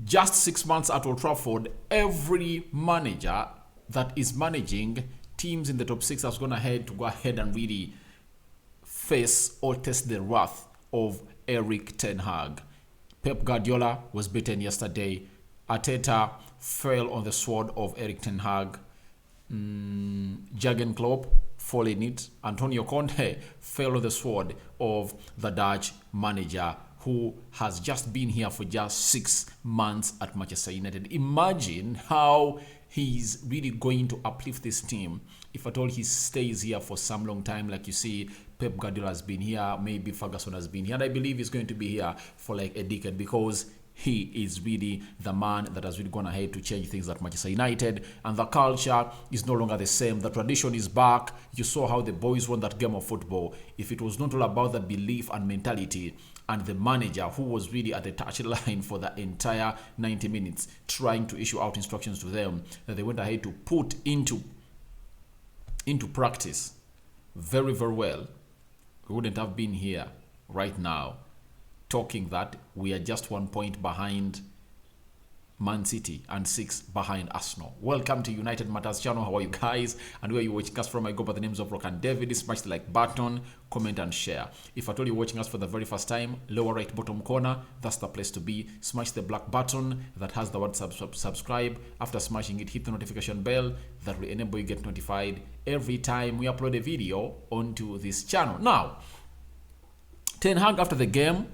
just 6 months at Old Trafford, every manager that is managing teams in the top 6 has gone ahead to go ahead and really face or test the wrath of Erik ten Hag. Pep Guardiola was beaten yesterday. Arteta fell on the sword of Erik ten Hag. Jurgen Klopp fall in it. Antonio Conte fell on the sword of the Dutch manager who has just been here for just 6 months at Manchester United. Imagine how he's really going to uplift this team if at all he stays here for some long time. Like you see, Pep Guardiola has been here, maybe Ferguson has been here, and I believe he's going to be here for like a decade because he is really the man that has really gone ahead to change things at Manchester United, and the culture is no longer the same. The tradition is back. You saw how the boys won that game of football. If it was not all about the belief and mentality, and the manager who was really at the touchline for the entire 90 minutes trying to issue out instructions to them that they went ahead to put into practice very, very well, we wouldn't have been here right now talking that we are just 1 point behind Man City and 6 behind Arsenal. Welcome to United Matters channel. How are you guys? And where you watching us from, I go by the names of Rock and David. Smash the like button, comment and share. If at all you're watching us for the very first time, lower right bottom corner, that's the place to be. Smash the black button that has the word subscribe. After smashing it, hit the notification bell that will enable you get notified every time we upload a video onto this channel. Now, Ten Hag after the game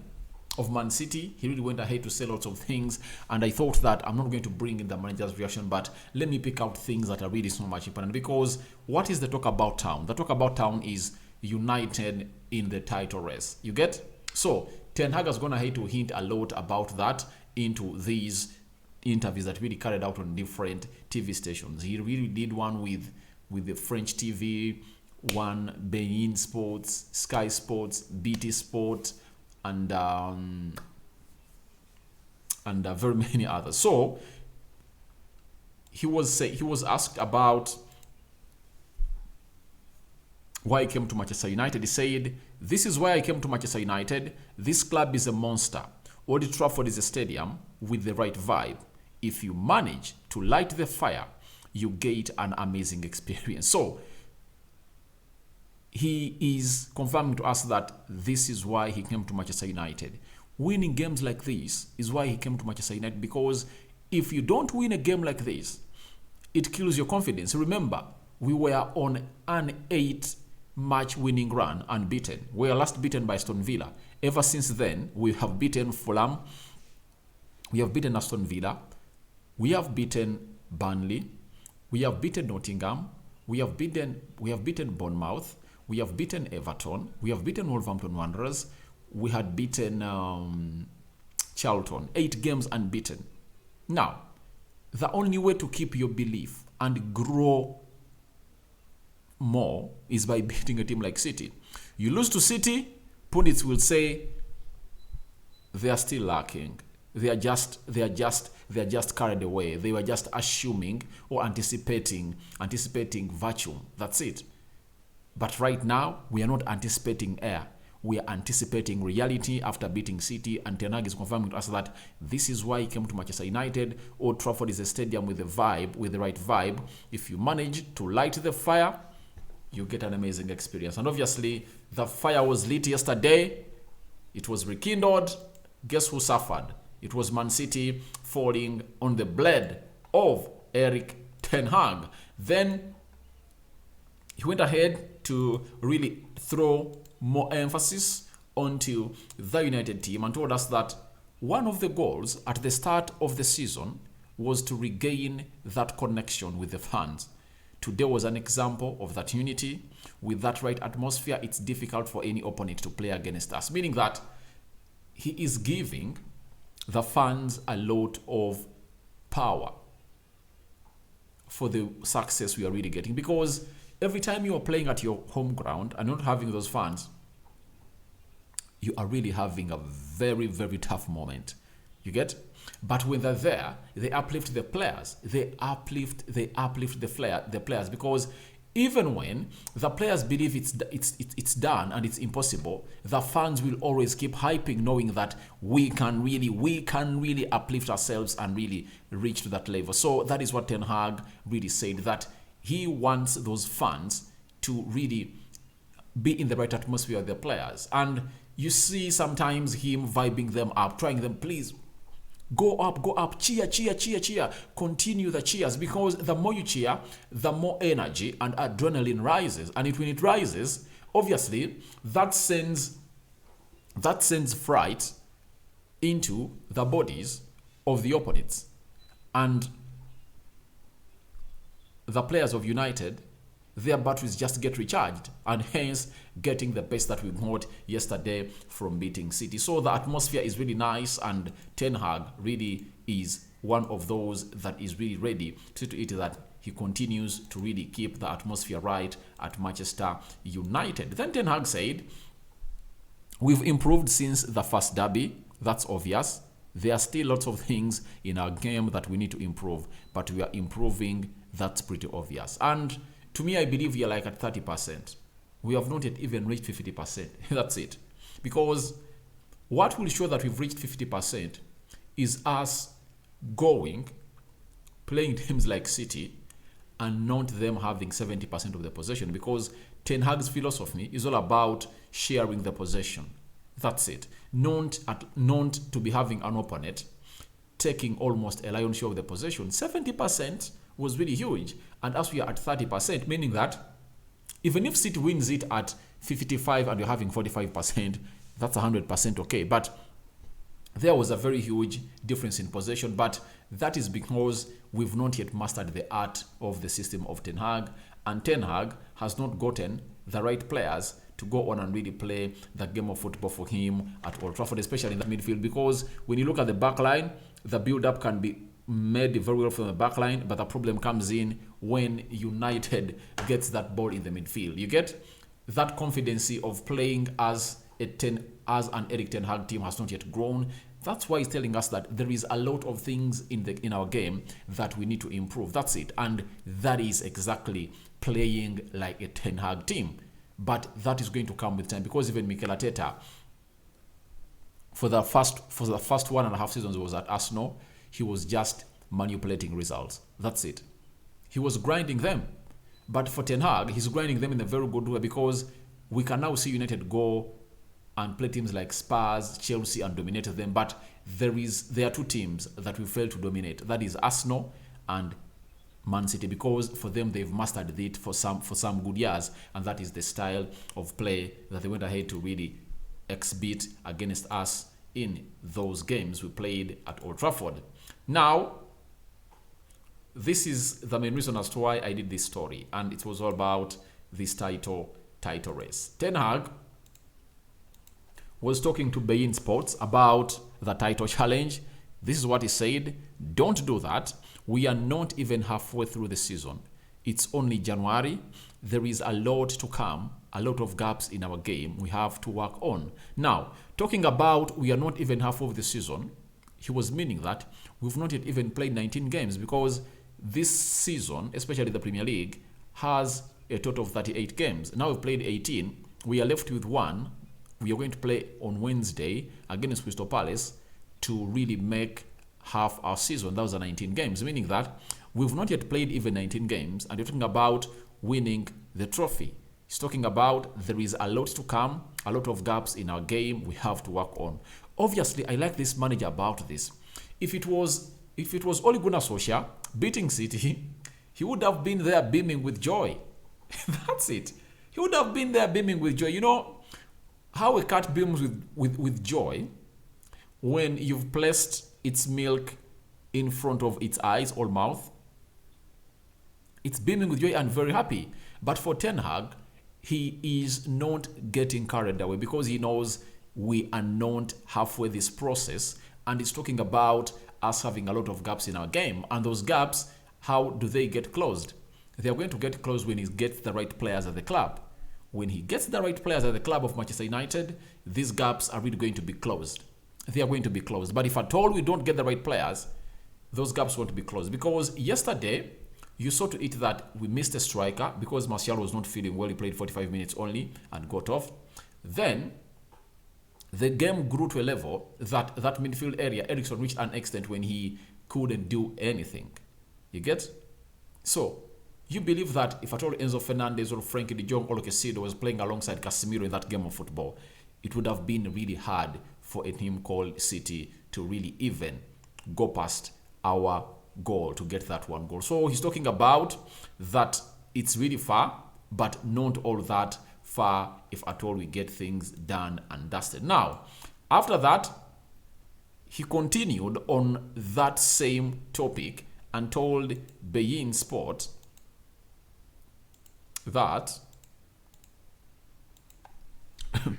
of Man City, he really went ahead to say lots of things, and I thought that I'm not going to bring in the manager's reaction, but let me pick out things that are really so much important, because what is the talk about town? The talk about town is United in the title race. You get? So Ten Hag has gone ahead to hint a lot about that into these interviews that really carried out on different TV stations. He really did one with the French TV, one Bein Sports, Sky Sports, BT Sport, and very many others. So he was asked about why he came to Manchester United. He said, "This is why I came to Manchester United. This club is a monster. Old Trafford is a stadium with the right vibe. If you manage to light the fire, you get an amazing experience." So he is confirming to us that this is why he came to Manchester United. Winning games like this is why he came to Manchester United, because if you don't win a game like this, it kills your confidence. Remember, we were on an 8-match winning run, unbeaten. We were last beaten by Aston Villa. Ever since then, we have beaten Fulham, we have beaten Aston Villa, we have beaten Burnley, we have beaten Nottingham, we have beaten Bournemouth, we have beaten Everton, we have beaten Wolverhampton Wanderers, we had beaten Charlton. 8 games unbeaten. Now, the only way to keep your belief and grow more is by beating a team like City. You lose to City, pundits will say they are still lacking. They are just carried away. They were just assuming or anticipating virtue. That's it. But right now, we are not anticipating air. We are anticipating reality after beating City, and Ten Hag is confirming to us that this is why he came to Manchester United. Old Trafford is a stadium with the right vibe. If you manage to light the fire, you get an amazing experience. And obviously, the fire was lit yesterday. It was rekindled. Guess who suffered? It was Man City falling on the blade of Erik ten Hag. Then he went ahead to really throw more emphasis onto the United team and told us that one of the goals at the start of the season was to regain that connection with the fans. Today was an example of that unity. With that right atmosphere, it's difficult for any opponent to play against us, meaning that he is giving the fans a lot of power for the success we are really getting, because every time you are playing at your home ground and not having those fans, you are really having a very, very tough moment. You get? But when they're there, they uplift the players. They uplift the players, because Even when the players believe it's done and it's impossible, the fans will always keep hyping, knowing that we can really uplift ourselves and really reach to that level. So that is what Ten Hag really said, that he wants those fans to really be in the right atmosphere with their players. And you see sometimes him vibing them up, trying them, please, go up, cheer, continue the cheers, because the more you cheer, the more energy and adrenaline rises. And when it rises, obviously, that sends fright into the bodies of the opponents. And the players of United, their batteries just get recharged, and hence getting the best that we got yesterday from beating City. So the atmosphere is really nice, and Ten Hag really is one of those that is really ready to see to it that he continues to really keep the atmosphere right at Manchester United. Then Ten Hag said, we've improved since the first derby. That's obvious. There are still lots of things in our game that we need to improve, but we are improving. That's pretty obvious. And to me, I believe we are like at 30%. We have not yet even reached 50%. That's it. Because what will show that we've reached 50% is us playing teams like City, and not them having 70% of the possession. Because Ten Hag's philosophy is all about sharing the possession. That's it. Not to be having an opponent taking almost a lion's share of the possession. 70% was really huge. And as we are at 30%, meaning that even if City wins it at 55 and you're having 45%, that's 100% okay. But there was a very huge difference in possession. But that is because we've not yet mastered the art of the system of Ten Hag. And Ten Hag has not gotten the right players to go on and really play the game of football for him at Old Trafford, especially in the midfield. Because when you look at the back line, the build-up can be made very well from the back line, but the problem comes in when United gets that ball in the midfield. You get that confidence of playing as an Erik Ten Hag team has not yet grown. That's why he's telling us that there is a lot of things in our game that we need to improve. That's it. And that is exactly playing like a Ten Hag team. But that is going to come with time, because even Mikel Arteta, for the first 1.5 seasons he was at Arsenal, he was just manipulating results. That's it. He was grinding them. But for Ten Hag, he's grinding them in a very good way, because we can now see United go and play teams like Spurs, Chelsea, and dominate them. But there are two teams that we fail to dominate. That is Arsenal and Man City, because for them they've mastered it for some good years, and that is the style of play that they went ahead to really exhibit against us in those games we played at Old Trafford. Now, this is the main reason as to why I did this story, and it was all about this title race. Ten Hag was talking to beIN Sports about the title challenge. This is what he said: don't do that. We are not even halfway through the season. It's only January. There is a lot to come, a lot of gaps in our game we have to work on. Now, talking about we are not even halfway of the season, he was meaning that we've not yet even played 19 games, because this season, especially the Premier League, has a total of 38 games. Now we've played 18. We are left with one. We are going to play on Wednesday against Crystal Palace to really make half our season. That was 19 games, meaning that we've not yet played even 19 games, and you're talking about winning the trophy. He's talking about there is a lot to come, a lot of gaps in our game we have to work on. Obviously, I like this manager about this. If it was Ole Gunnar Solskjaer beating City, he would have been there beaming with joy. That's it. He would have been there beaming with joy. You know how a cat beams with joy when you've placed its milk in front of its eyes or mouth? It's beaming with joy and very happy. But for Ten Hag, he is not getting carried away, because he knows we are not halfway this process, and he's talking about us having a lot of gaps in our game. And those gaps, how do they get closed? They are going to get closed when he gets the right players at the club. When he gets the right players at the club of Manchester United, these gaps are really going to be closed. They are going to be closed. But if at all we don't get the right players, those gaps won't be closed. Because yesterday, You saw to it that we missed a striker because Martial was not feeling well. He played 45 minutes only and got off. Then the game grew to a level that midfield area, Ericsson reached an extent when he couldn't do anything. You get? So, you believe that if at all Enzo Fernandez or Frankie de Jong or Casido was playing alongside Casemiro in that game of football, it would have been really hard for a team called City to really even go past our goal to get that one goal. So he's talking about that it's really far, but not all that far if at all we get things done and dusted. Now, after that, he continued on that same topic and told Bein Sport that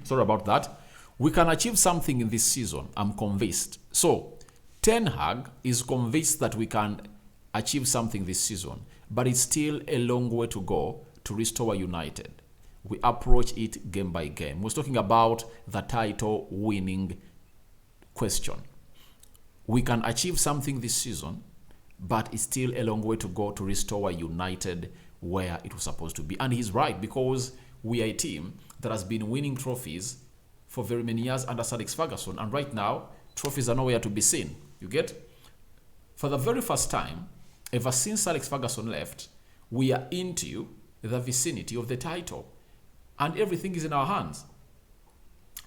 sorry about that, we can achieve something in this season. I'm convinced. So Ten Hag is convinced that we can achieve something this season, but it's still a long way to go to restore United. We approach it game by game. We're talking about the title winning question. We can achieve something this season, but it's still a long way to go to restore United where it was supposed to be. And he's right, because we are a team that has been winning trophies for very many years under Sir Alex Ferguson, and right now trophies are nowhere to be seen. You get? For the very first time ever since Sir Alex Ferguson left, we are into the vicinity of the title, and everything is in our hands.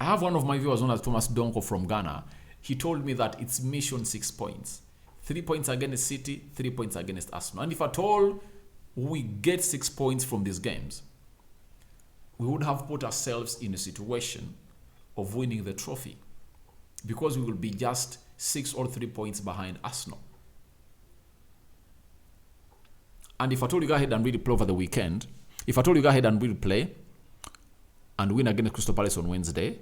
I have one of my viewers known as Thomas Donko from Ghana. He told me that it's mission 6 points. 3 points against City, 3 points against Arsenal. And if at all we get 6 points from these games, we would have put ourselves in a situation of winning the trophy, because we will be just 6 or 3 points behind Arsenal. And if I told you go ahead and really play over the weekend, if I told you go ahead and really play and win against Crystal Palace on Wednesday,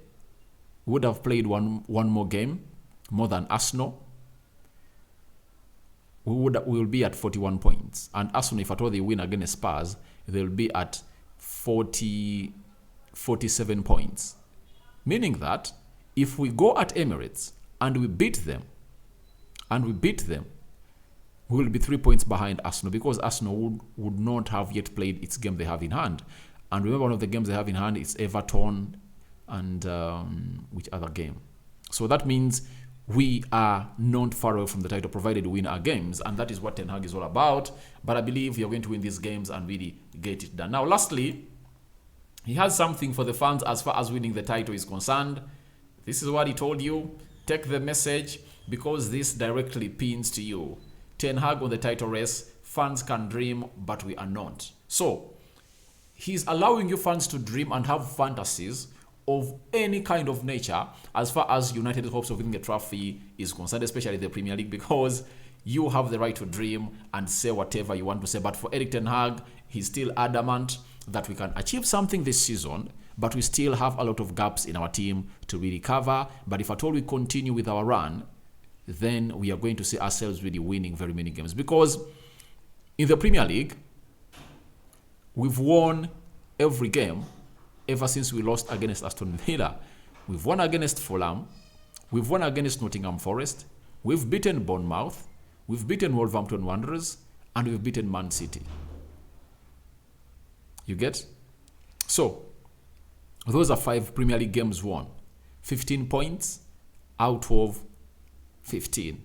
we would have played one more game more than Arsenal. We will be at 41 points. And Arsenal, if at all they win against Spurs, they'll be at 47 points. Meaning that if we go at Emirates and we beat them, we will be 3 points behind Arsenal, because Arsenal would not have yet played its game they have in hand. And remember, one of the games they have in hand is Everton and which other game? So that means we are not far away from the title, provided we win our games, and that is what Ten Hag is all about. But I believe we are going to win these games and really get it done. Now, lastly, he has something for the fans as far as winning the title is concerned. This is what he told you. Take the message, because this directly pins to you. Ten Hag on the title race. Fans can dream, but we are not. So he's allowing you fans to dream and have fantasies of any kind of nature as far as United's hopes of winning the trophy is concerned, especially the Premier League, because you have the right to dream and say whatever you want to say. But for Erik ten Hag, he's still adamant that we can achieve something this season, but we still have a lot of gaps in our team to really cover. But if at all we continue with our run, then we are going to see ourselves really winning very many games. Because in the Premier League, we've won every game ever since we lost against Aston Villa. We've won against Fulham. We've won against Nottingham Forest. We've beaten Bournemouth. We've beaten Wolverhampton Wanderers. And we've beaten Man City. You get? So, those are 5 Premier League games won. 15 points out of 15.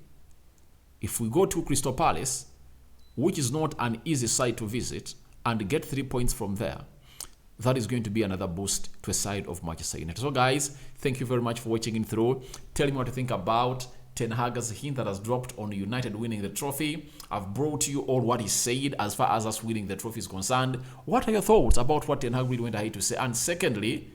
If we go to Crystal Palace, which is not an easy side to visit, and get 3 points from there, that is going to be another boost to a side of Manchester United. So guys, thank you very much for watching in through. Tell me what you think about Ten Hag's hint that has dropped on United winning the trophy. I've brought you all what he said as far as us winning the trophy is concerned. What are your thoughts about what Ten Hag really went ahead to say? And secondly,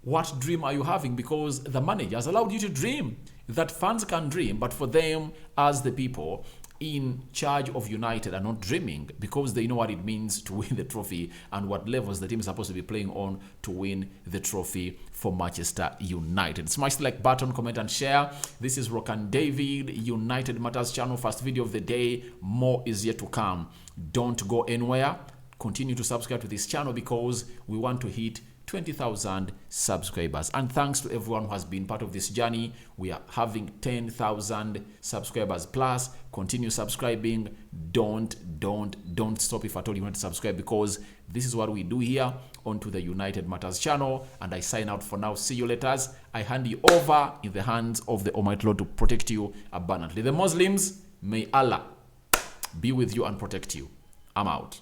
what dream are you having? Because the manager has allowed you to dream. That fans can dream, but for them, as the people in charge of United, are not dreaming, because they know what it means to win the trophy and what levels the team is supposed to be playing on to win the trophy for Manchester United. Smash the like button, comment and share. This is Rokan David, United Matters channel. First video of the day. More is yet to come. Don't go anywhere. Continue to subscribe to this channel, because we want to hit 20,000 subscribers. And thanks to everyone who has been part of this journey. We are having 10,000 subscribers plus. Continue subscribing. Don't stop if at all you want to subscribe, because this is what we do here onto the United Matters channel. And I sign out for now. See you later. I hand you over in the hands of the Almighty Lord to protect you abundantly. The Muslims, may Allah be with you and protect you. I'm out.